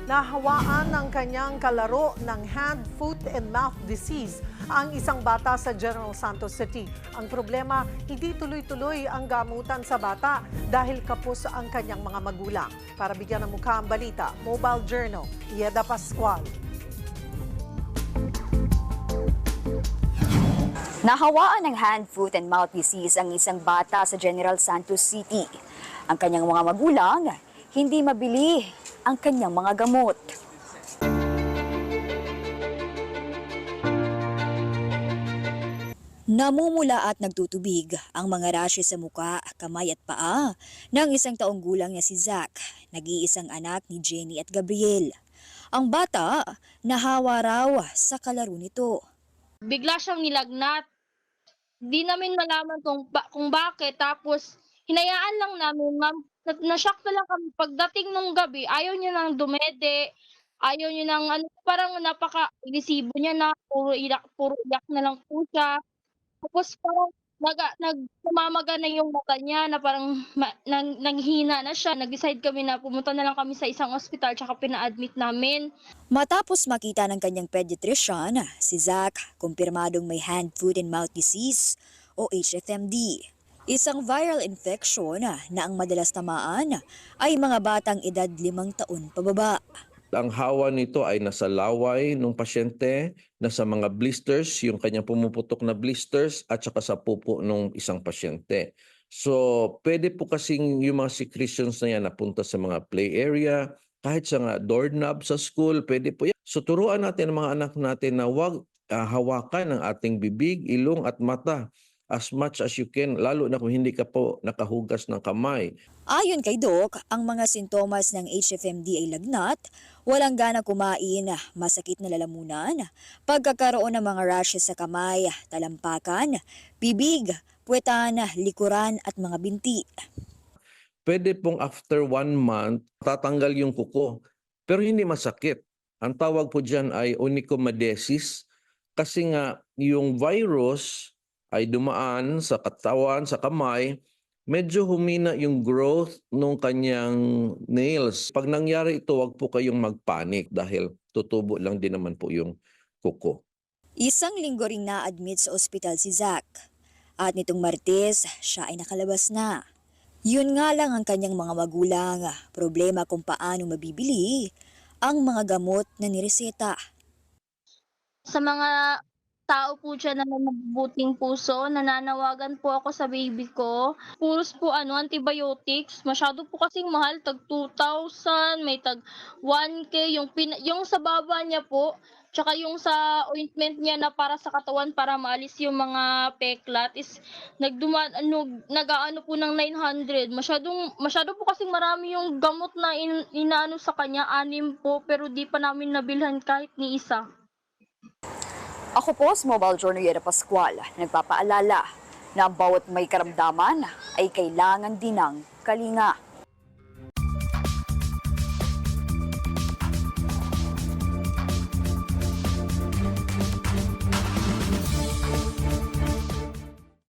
Nahawaan ng kanyang kalaro ng hand, foot, and mouth disease ang isang bata sa General Santos City. Ang problema, hindi tuloy-tuloy ang gamutan sa bata dahil kapos ang kanyang mga magulang. Para bigyan ng mukha ang balita, Mobile Journal, Yeda Pascual. Nahawaan ng hand, foot, and mouth disease ang isang bata sa General Santos City. Ang kanyang mga magulang, hindi mabili ang kanyang mga gamot. Namumula at nagtutubig ang mga rashes sa muka, kamay at paa ng isang taong gulang na si Zach, nag-iisang anak ni Jenny at Gabriel. Ang bata, nahawa raw sa kalaro nito. Bigla siyang nilagnat. Di namin malaman kung bakit. Tapos, hinayaan lang namin, ma'am. Na-shock na lang kami. Pagdating nung gabi, ayaw niya nang dumede. Ayaw niya nang, parang napaka-agresibo niya na. Puro iyak na lang po siya. Tapos parang nagmamaga na yung mata niya na parang nanghina na siya. Nag-decide kami na pumunta na lang kami sa isang ospital tsaka pina-admit namin. Matapos makita ng kanyang pediatrician, si Zach, kumpirmadong may hand, foot, and mouth disease o HFMD. Isang viral infection na ang madalas tamaan ay mga batang edad 5 taon pababa. Ang hawa nito ay nasa laway ng pasyente, nasa mga blisters, yung kanyang pumuputok na blisters, at saka sa pupo ng isang pasyente. So, pwede po kasing yung mga secretions na yan napunta sa mga play area, kahit sa nga doorknob sa school, pwede po yan. So, turuan natin ang mga anak natin na huwag hawakan ng ating bibig, ilong at mata as much as you can, lalo na kung hindi ka po nakahugas ng kamay. Ayon kay Doc, ang mga sintomas ng HFMD ay lagnat, walang gana kumain, masakit na lalamunan, pagkakaroon ng mga rashes sa kamay, talampakan, bibig, puwetan, likuran at mga binti. Pwede pong after 1 month, tatanggal yung kuko, pero hindi masakit. Ang tawag po dyan ay onychomycosis kasi nga yung virus ay dumaan sa katawan, sa kamay, medyo humina yung growth ng kanyang nails. Pag nangyari ito, wag po kayong magpanik dahil tutubo lang din naman po yung kuko. Isang linggo ring na-admit sa ospital si Zach. At nitong Martes, siya ay nakalabas na. Yun nga lang ang kanyang mga magulang, problema kung paano mabibili ang mga gamot na nireseta. Sa mga tao po dyan na may mabubuting puso, nananawagan po ako sa baby ko. Puros po antibiotics. Masyado po kasing mahal, tag 2,000, may tag 1K, yung sa baba niya po, tsaka yung sa ointment niya na para sa katawan para maalis yung mga peklat is nag-aano po ng 900. Masyado po kasing marami yung gamot na inaano sa kanya, 6 po, pero di pa namin nabilhan kahit ni isa. Ako po sa Mobile Journal Yeda Pascual, nagpapaalala na ang bawat may karamdaman ay kailangan din ng kalinga.